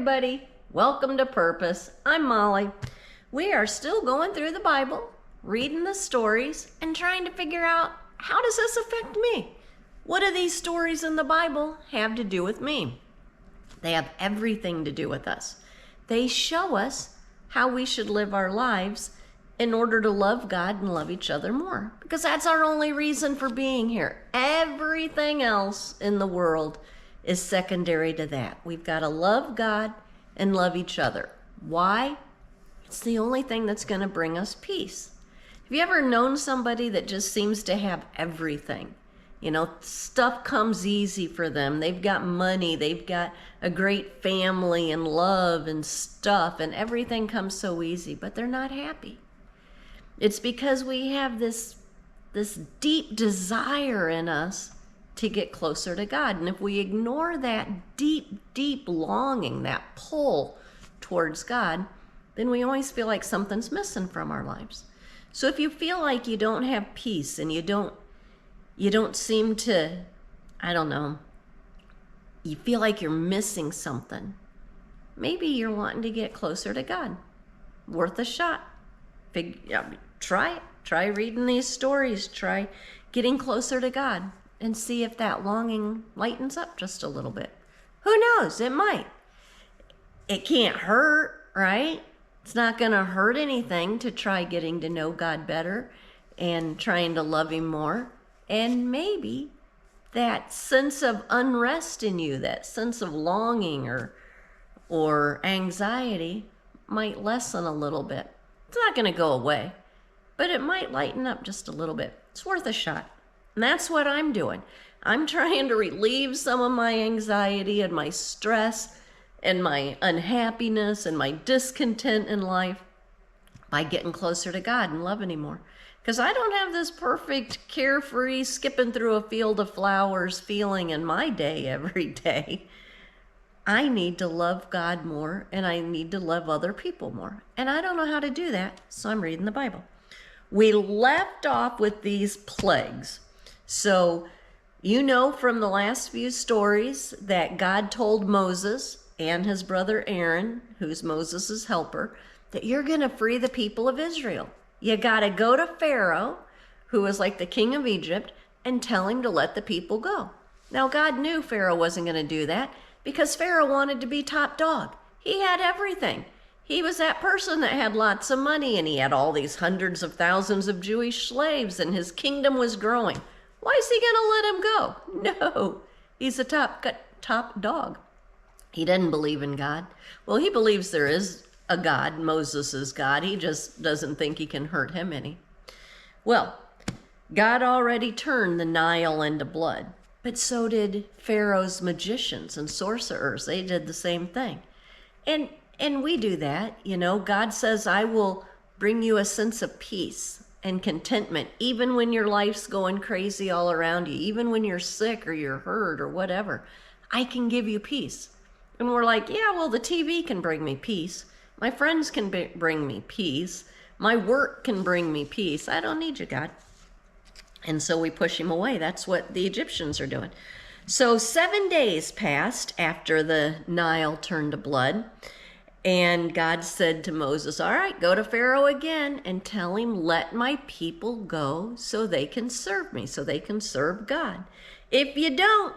everybody. Welcome to Purpose. I'm Molly. We are still going through the Bible, reading the stories, and trying to figure out, how does this affect me? What do these stories in the Bible have to do with me? They have everything to do with us. They show us how we should live our lives in order to love God and love each other more. Because that's our only reason for being here. Everything else in the world is secondary to that. We've got to love God and love each other. Why? It's the only thing that's going to bring us peace. Have you ever known somebody that just seems to have everything? You know, stuff comes easy for them. They've got money, they've got a great family and love and stuff, and everything comes so easy, but they're not happy. It's because we have this deep desire in us to get closer to God. And if we ignore that deep longing, that pull towards God, then we always feel like something's missing from our lives. So if you feel like you don't have peace and you don't seem to, I don't know, you feel like you're missing something, maybe you're wanting to get closer to God. Worth a shot. Try it. Try reading these stories. Try getting closer to God and see if that longing lightens up just a little bit. Who knows? It might. It can't hurt, right? It's not going to hurt anything to try getting to know God better and trying to love Him more. And maybe that sense of unrest in you, that sense of longing or anxiety might lessen a little bit. It's not going to go away, but it might lighten up just a little bit. It's worth a shot. And that's what I'm doing. I'm trying to relieve some of my anxiety and my stress and my unhappiness and my discontent in life by getting closer to God and loving Him more. Because I don't have this perfect, carefree, skipping through a field of flowers feeling in my day every day. I need to love God more, and I need to love other people more. And I don't know how to do that, so I'm reading the Bible. We left off with these plagues. So you know from the last few stories that God told Moses and his brother Aaron, who's Moses' helper, that you're going to free the people of Israel. You got to go to Pharaoh, who was like the king of Egypt, and tell him to let the people go. Now, God knew Pharaoh wasn't going to do that because Pharaoh wanted to be top dog. He had everything. He was that person that had lots of money, and he had all these hundreds of thousands of Jewish slaves, and his kingdom was growing. Why is he going to let him go? No, he's a top dog. He didn't believe in God. Well, he believes there is a God, Moses' God. He just doesn't think he can hurt him any. Well, God already turned the Nile into blood, but so did Pharaoh's magicians and sorcerers. They did the same thing. And we do that. You know, God says, I will bring you a sense of peace and contentment, even when your life's going crazy all around you, even when you're sick or you're hurt or whatever. I can give you peace. And we're like, yeah, well, the TV can bring me peace. My friends can bring me peace. My work can bring me peace. I don't need you, God. And so we push Him away. That's what the Egyptians are doing. So 7 days passed after the Nile turned to blood. And God said to Moses, all right, go to Pharaoh again and tell him, let my people go so they can serve me, so they can serve God. If you don't,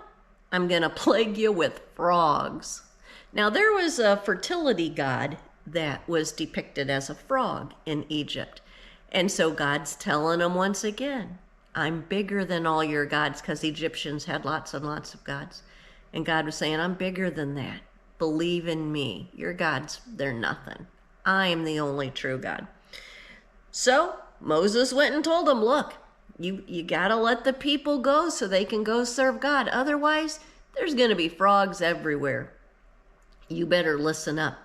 I'm going to plague you with frogs. Now, there was a fertility god that was depicted as a frog in Egypt. And so God's telling them once again, I'm bigger than all your gods, because Egyptians had lots and lots of gods. And God was saying, I'm bigger than that. Believe in me. Your gods, they're nothing. I am the only true God. So Moses went and told him, look, you got to let the people go so they can go serve God. Otherwise, there's going to be frogs everywhere. You better listen up.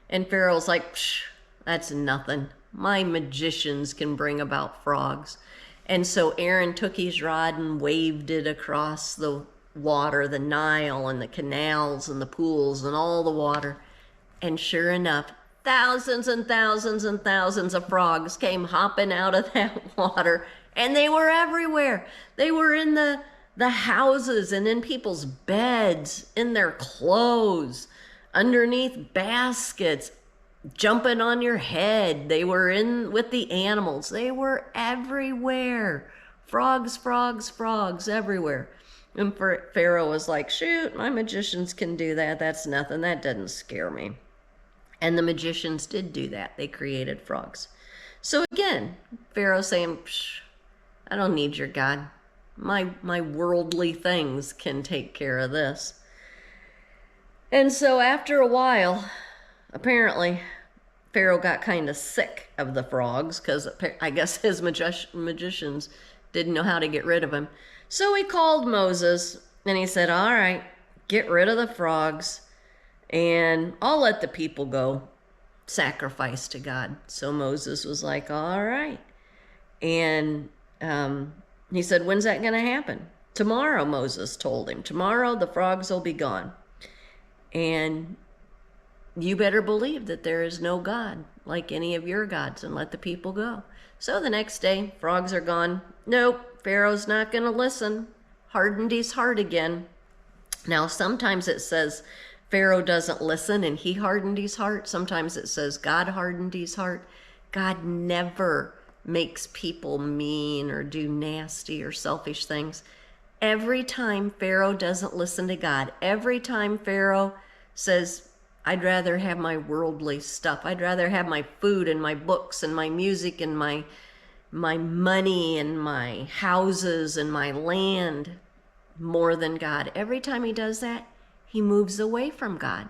And Pharaoh's like, psh, that's nothing. My magicians can bring about frogs. And so Aaron took his rod and waved it across the water, the Nile and the canals and the pools and all the water. And sure enough, thousands and thousands and thousands of frogs came hopping out of that water, and they were everywhere. They were in the houses and in people's beds, in their clothes. underneath baskets, jumping on your head. They were in with the animals. They were everywhere. Frogs, frogs, frogs everywhere. And Pharaoh was like, shoot, my magicians can do that. That's nothing. That doesn't scare me. And the magicians did do that. They created frogs. So again, Pharaoh saying, I don't need your God. My worldly things can take care of this. And so after a while, apparently, Pharaoh got kind of sick of the frogs because I guess his magicians didn't know how to get rid of him. So he called Moses and he said, all right, get rid of the frogs and I'll let the people go sacrifice to God. So Moses was like, all right. And he said, when's that going to happen? Tomorrow, Moses told him. Tomorrow the frogs will be gone. And you better believe that there is no God like any of your gods, and let the people go. So the next day, frogs are gone. Nope, Pharaoh's not going to listen. Hardened his heart again. Now, sometimes it says Pharaoh doesn't listen and he hardened his heart. Sometimes it says God hardened his heart. God never makes people mean or do nasty or selfish things. Every time Pharaoh doesn't listen to God, every time Pharaoh says, I'd rather have my worldly stuff. I'd rather have my food and my books and my music and my money and my houses and my land more than God. Every time he does that, he moves away from God.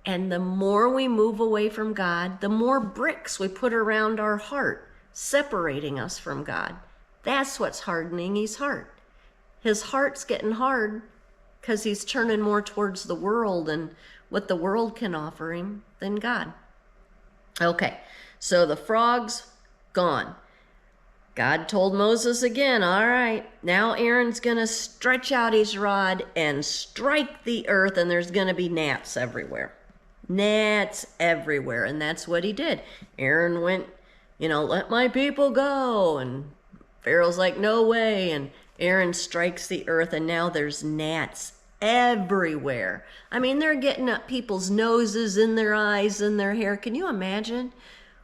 And the more we move away from God, the more bricks we put around our heart, separating us from God. That's what's hardening his heart. His heart's getting hard because he's turning more towards the world and what the world can offer him than God. Okay, so the frogs gone. God told Moses again, all right, now Aaron's going to stretch out his rod and strike the earth, and there's going to be gnats everywhere. Gnats everywhere, and that's what he did. Aaron went, let my people go, and Pharaoh's like, no way, and Aaron strikes the earth, and now there's gnats everywhere. I mean, they're getting up people's noses, in their eyes, in their hair. Can you imagine?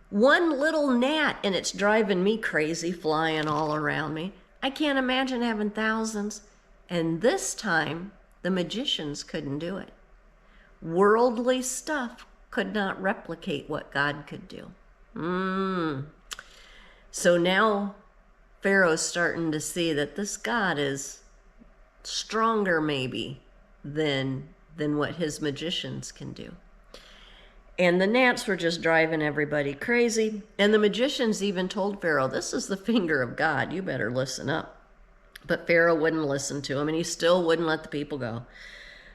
One little gnat and it's driving me crazy, flying all around me. I can't imagine having thousands. And this time, the magicians couldn't do it. Worldly stuff could not replicate what God could do. So now Pharaoh's starting to see that this God is stronger maybe than what his magicians can do. And the gnats were just driving everybody crazy. And the magicians even told Pharaoh, this is the finger of God. You better listen up. But Pharaoh wouldn't listen to him, and he still wouldn't let the people go.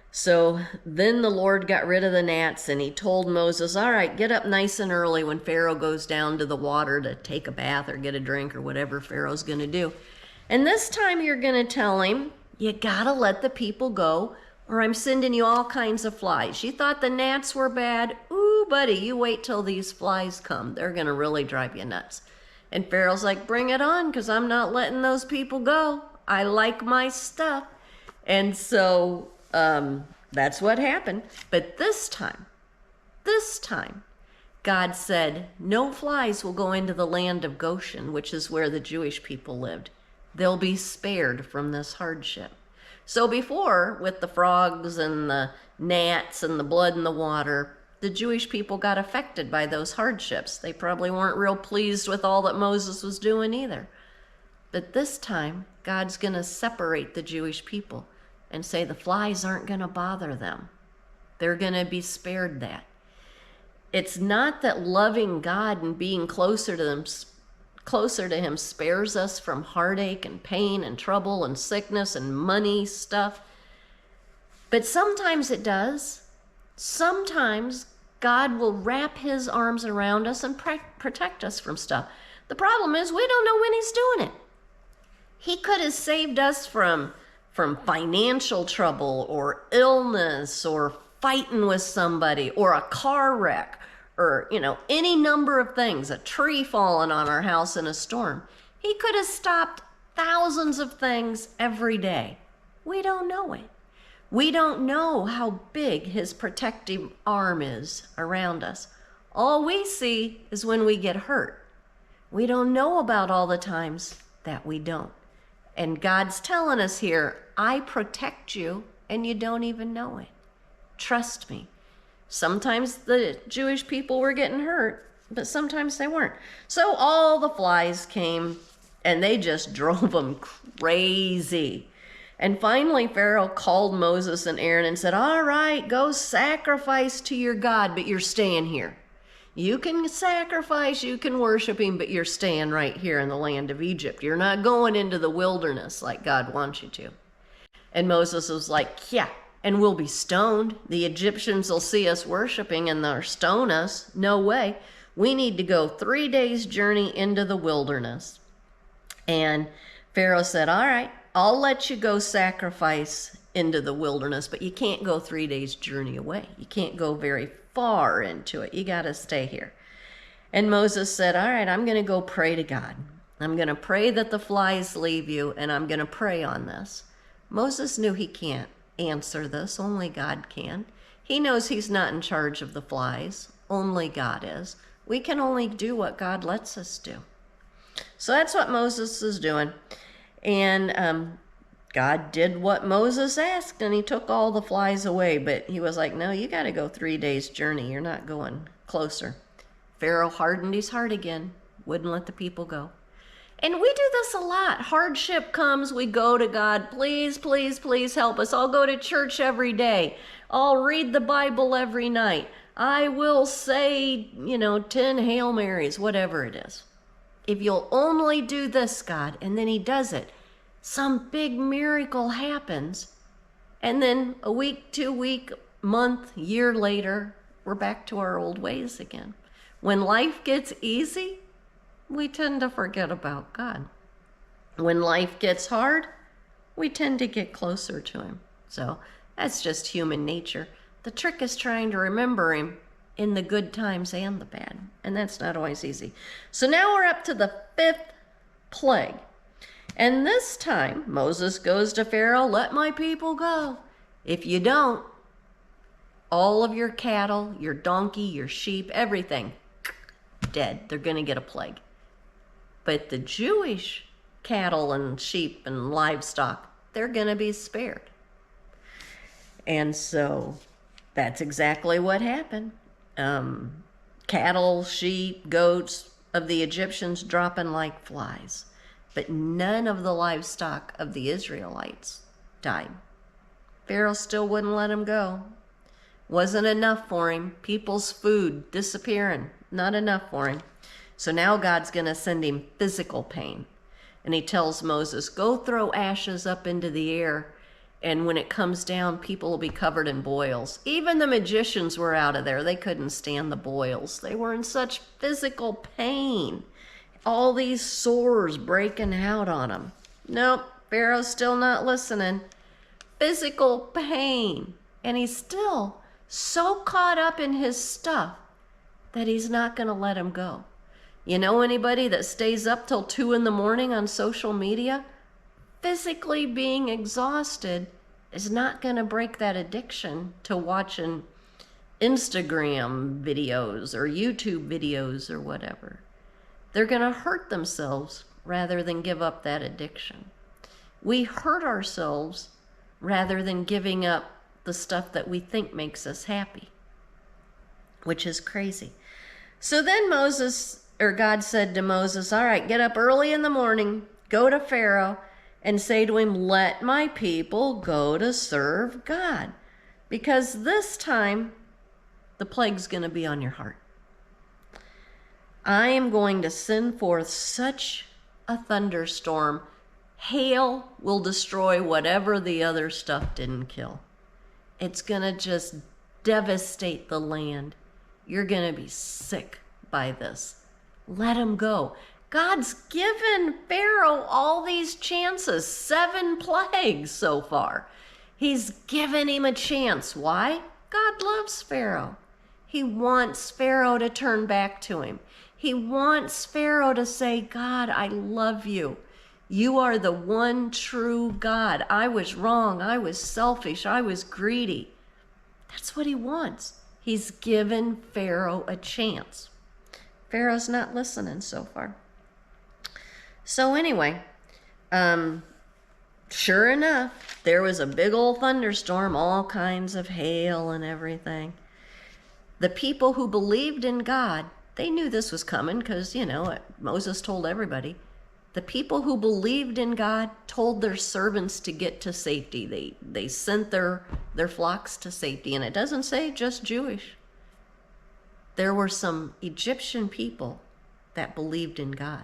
So then the Lord got rid of the gnats, and he told Moses, all right, get up nice and early when Pharaoh goes down to the water to take a bath or get a drink or whatever Pharaoh's going to do. And this time you're going to tell him, you got to let the people go, or I'm sending you all kinds of flies. You thought the gnats were bad? Ooh, buddy, you wait till these flies come. They're going to really drive you nuts. And Pharaoh's like, bring it on, because I'm not letting those people go. I like my stuff. And so that's what happened. But this time, God said, no flies will go into the land of Goshen, which is where the Jewish people lived. They'll be spared from this hardship. So before, with the frogs and the gnats and the blood in the water, the Jewish people got affected by those hardships. They probably weren't real pleased with all that Moses was doing either. But this time, God's going to separate the Jewish people and say the flies aren't going to bother them. They're going to be spared that. It's not that loving God and being closer to him spares us from heartache and pain and trouble and sickness and money stuff. But sometimes it does. Sometimes God will wrap his arms around us and protect us from stuff. The problem is we don't know when he's doing it. He could have saved us from financial trouble or illness or fighting with somebody or a car wreck or, any number of things, a tree falling on our house in a storm. He could have stopped thousands of things every day. We don't know it. We don't know how big his protective arm is around us. All we see is when we get hurt. We don't know about all the times that we don't. And God's telling us here, I protect you and you don't even know it. Trust me. Sometimes the Jewish people were getting hurt, but sometimes they weren't. So all the flies came and they just drove them crazy. And finally, Pharaoh called Moses and Aaron and said, all right, go sacrifice to your God, but you're staying here. You can sacrifice, you can worship him, but you're staying right here in the land of Egypt. You're not going into the wilderness like God wants you to. And Moses was like, yeah, and we'll be stoned. The Egyptians will see us worshiping and they'll stone us. No way. We need to go 3 days' journey into the wilderness. And Pharaoh said, all right, I'll let you go sacrifice into the wilderness, but you can't go 3 days' journey away. You can't go very far into it. You got to stay here. And Moses said, all right, I'm going to go pray to God. I'm going to pray that the flies leave you, and I'm going to pray on this. Moses knew he can't answer this. Only God can. He knows he's not in charge of the flies. Only God is. We can only do what God lets us do. So that's what Moses is doing. And God did what Moses asked, and he took all the flies away. But he was like, no, you got to go 3 days' journey. You're not going closer. Pharaoh hardened his heart again, wouldn't let the people go. And we do this a lot. Hardship comes, we go to God. Please, please, please help us. I'll go to church every day. I'll read the Bible every night. I will say, 10 Hail Marys, whatever it is. If you'll only do this, God, and then he does it, some big miracle happens. And then a week, 2 week, month, year later, we're back to our old ways again. When life gets easy, we tend to forget about God. When life gets hard, we tend to get closer to him. So that's just human nature. The trick is trying to remember him in the good times and the bad. And that's not always easy. So now we're up to the 5th plague. And this time, Moses goes to Pharaoh, let my people go. If you don't, all of your cattle, your donkey, your sheep, everything, dead. They're going to get a plague. But the Jewish cattle and sheep and livestock, they're going to be spared. And so that's exactly what happened. Cattle, sheep, goats of the Egyptians dropping like flies. But none of the livestock of the Israelites died. Pharaoh still wouldn't let them go. Wasn't enough for him. People's food disappearing. Not enough for him. So now God's going to send him physical pain. And he tells Moses, go throw ashes up into the air. And when it comes down, people will be covered in boils. Even the magicians were out of there. They couldn't stand the boils. They were in such physical pain. All these sores breaking out on them. Nope, Pharaoh's still not listening. Physical pain. And he's still so caught up in his stuff that he's not going to let him go. You know anybody that stays up till 2 in the morning on social media? Physically being exhausted is not going to break that addiction to watching Instagram videos or YouTube videos or whatever. They're going to hurt themselves rather than give up that addiction. We hurt ourselves rather than giving up the stuff that we think makes us happy, which is crazy. So then God said to Moses, all right, get up early in the morning, go to Pharaoh, and say to him, let my people go to serve God. Because this time, the plague's going to be on your heart. I am going to send forth such a thunderstorm. Hail will destroy whatever the other stuff didn't kill. It's going to just devastate the land. You're going to be sick by this. Let him go. God's given Pharaoh all these chances, 7 plagues so far. He's given him a chance. Why? God loves Pharaoh. He wants Pharaoh to turn back to him. He wants Pharaoh to say, God, I love you. You are the one true God. I was wrong. I was selfish. I was greedy. That's what he wants. He's given Pharaoh a chance. Pharaoh's not listening so far. So anyway, sure enough, there was a big old thunderstorm, all kinds of hail and everything. The people who believed in God, they knew this was coming because, Moses told everybody. The people who believed in God told their servants to get to safety. They sent their flocks to safety. And it doesn't say just Jewish. There were some Egyptian people that believed in God.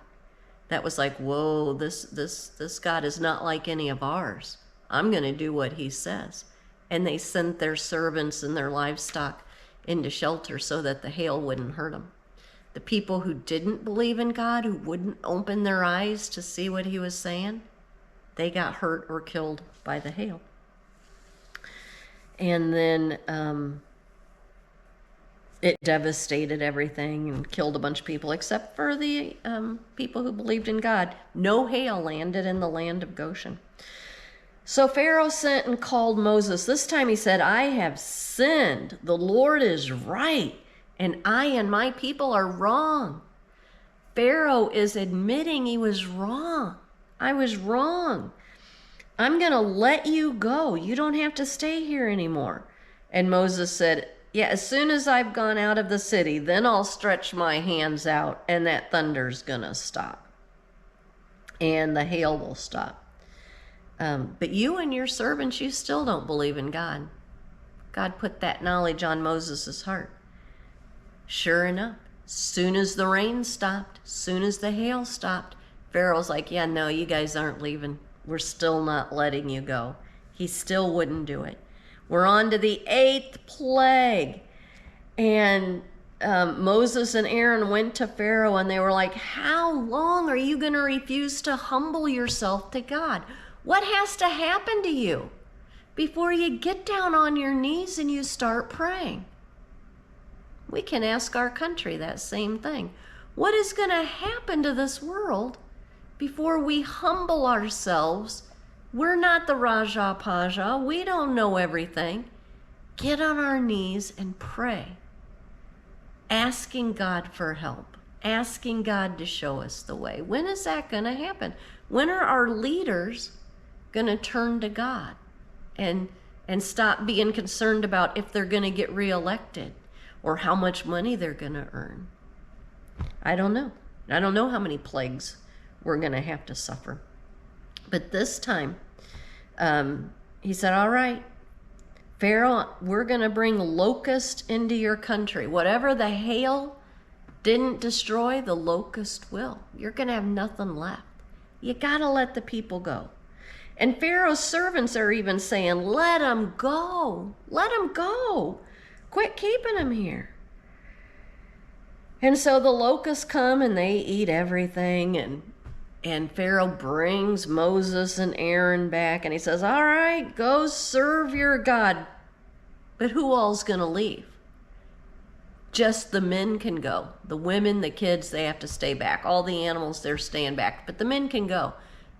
That was like, whoa, this God is not like any of ours. I'm going to do what he says. And they sent their servants and their livestock into shelter so that the hail wouldn't hurt them. The people who didn't believe in God, who wouldn't open their eyes to see what he was saying, they got hurt or killed by the hail. And then it devastated everything and killed a bunch of people, except for the people who believed in God. No hail landed in the land of Goshen. So Pharaoh sent and called Moses. This time he said, I have sinned. The Lord is right, and I and my people are wrong. Pharaoh is admitting he was wrong. I was wrong. I'm going to let you go. You don't have to stay here anymore. And Moses said, yeah, as soon as I've gone out of the city, then I'll stretch my hands out and that thunder's going to stop. And the hail will stop. But you and your servants, you still don't believe in God. God put that knowledge on Moses' heart. Sure enough, soon as the rain stopped, soon as the hail stopped, Pharaoh's like, yeah, no, you guys aren't leaving. We're still not letting you go. He still wouldn't do it. We're on to the 8th plague. And Moses and Aaron went to Pharaoh and they were like, how long are you going to refuse to humble yourself to God? What has to happen to you before you get down on your knees and you start praying? We can ask our country that same thing. What is going to happen to this world before we humble ourselves? We're not the Raja Paja. We don't know everything. Get on our knees and pray, asking God for help, asking God to show us the way. When is that going to happen? When are our leaders going to turn to God and stop being concerned about if they're going to get reelected or how much money they're going to earn? I don't know. I don't know how many plagues we're going to have to suffer. But this time, he said, all right, Pharaoh, we're going to bring locust into your country. Whatever the hail didn't destroy, the locust will. You're going to have nothing left. You got to let the people go. And Pharaoh's servants are even saying, let him go. Let him go. Quit keeping him here. And so the locusts come and they eat everything. And Pharaoh brings Moses and Aaron back. And he says, all right, go serve your God. But who all's going to leave? Just the men can go. The women, the kids, they have to stay back. All the animals, they're staying back. But the men can go.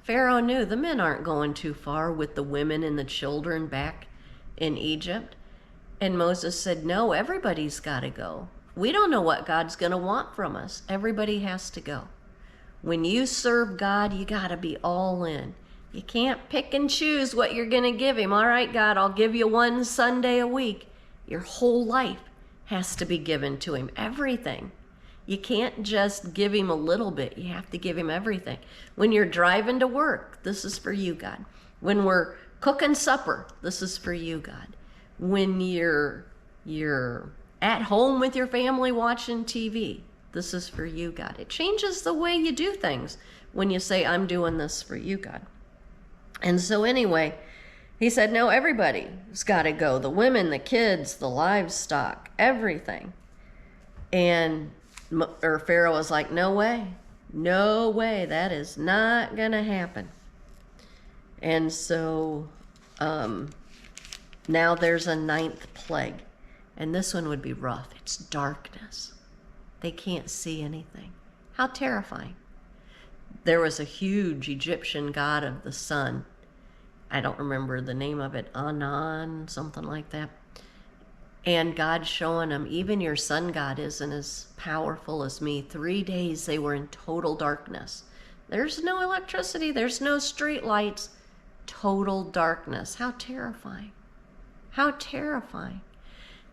Pharaoh knew the men aren't going too far with the women and the children back in Egypt. And Moses said, no, everybody's got to go. We don't know what God's going to want from us. Everybody has to go. When you serve God, you got to be all in. You can't pick and choose what you're going to give him. All right, God, I'll give you one Sunday a week. Your whole life has to be given to him. Everything. You can't just give him a little bit. You have to give him everything. When you're driving to work, this is for you, God. When we're cooking supper, this is for you, God. When you're at home with your family watching TV, this is for you, God. It changes the way you do things when you say, I'm doing this for you, God. And so anyway, he said, no, everybody's got to go. The women, the kids, the livestock, everything. And Pharaoh was like, no way, that is not going to happen. And so now there's a 9th plague. And this one would be rough. It's darkness. They can't see anything. How terrifying. there was a huge Egyptian god of the sun. I don't remember the name of it, Anan, something like that. And God showing him, even your sun god isn't as powerful as me. 3 days they were in total darkness. There's no electricity, there's no street lights. Total darkness. How terrifying. How terrifying.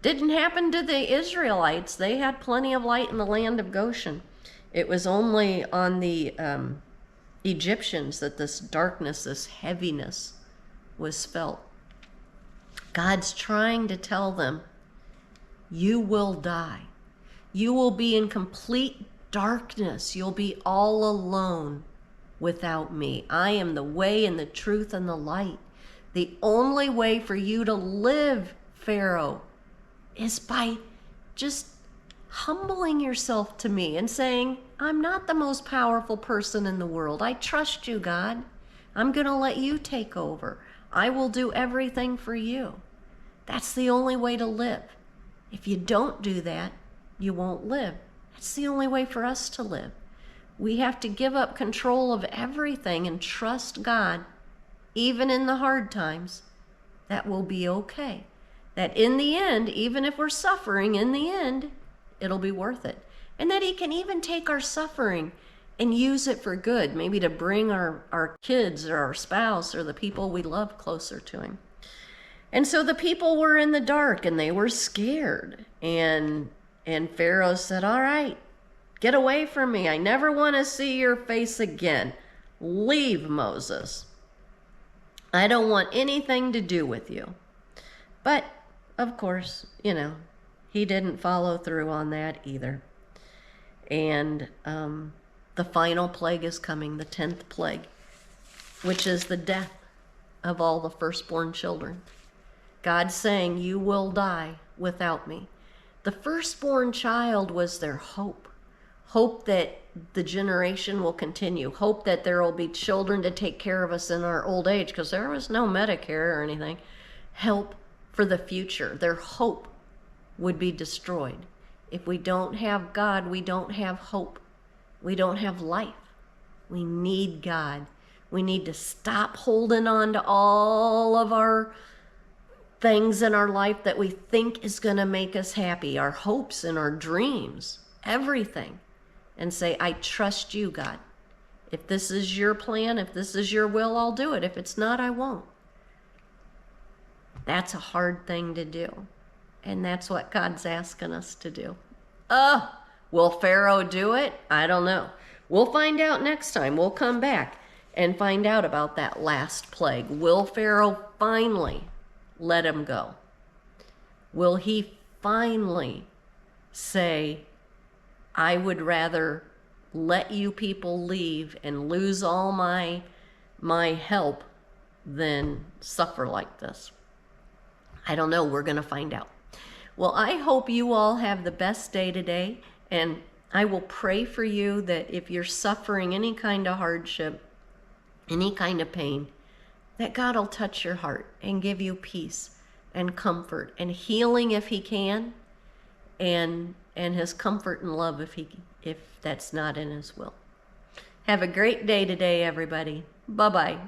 Didn't happen to the Israelites. They had plenty of light in the land of Goshen. It was only on the Egyptians that this darkness, this heaviness was felt. God's trying to tell them, you will die. You will be in complete darkness. You'll be all alone without me. I am the way and the truth and the light. The only way for you to live, Pharaoh, is by just humbling yourself to me and saying, I'm not the most powerful person in the world. I trust you, God. I'm going to let you take over. I will do everything for you. That's the only way to live. If you don't do that, you won't live. That's the only way for us to live. We have to give up control of everything and trust God, even in the hard times, that we'll be okay. That in the end, even if we're suffering, in the end, it'll be worth it. And that he can even take our suffering and use it for good, maybe to bring our kids or our spouse or the people we love closer to him. And so the people were in the dark and they were scared. And Pharaoh said, all right, get away from me. I never want to see your face again. Leave, Moses. I don't want anything to do with you. But, of course, he didn't follow through on that either. And the final plague is coming, the 10th plague, which is the death of all the firstborn children. God's saying, you will die without me. The firstborn child was their hope. Hope that the generation will continue. Hope that there will be children to take care of us in our old age, because there was no Medicare or anything. Help for the future. Their hope would be destroyed. If we don't have God, we don't have hope. We don't have life. We need God. We need to stop holding on to all of our things in our life that we think is going to make us happy, our hopes and our dreams, everything, and say, I trust you, God. If this is your plan, if this is your will, I'll do it. If it's not, I won't. That's a hard thing to do. And that's what God's asking us to do. Will Pharaoh do it? I don't know. We'll find out next time. We'll come back and find out about that last plague. Will Pharaoh finally let him go? Will he finally say, I would rather let you people leave and lose all my help than suffer like this? I don't know. We're going to find out. Well, I hope you all have the best day today, and I will pray for you that if you're suffering any kind of hardship, any kind of pain, that God will touch your heart and give you peace and comfort and healing if he can, and his comfort and love if that's not in his will. Have a great day today, everybody. Bye-bye.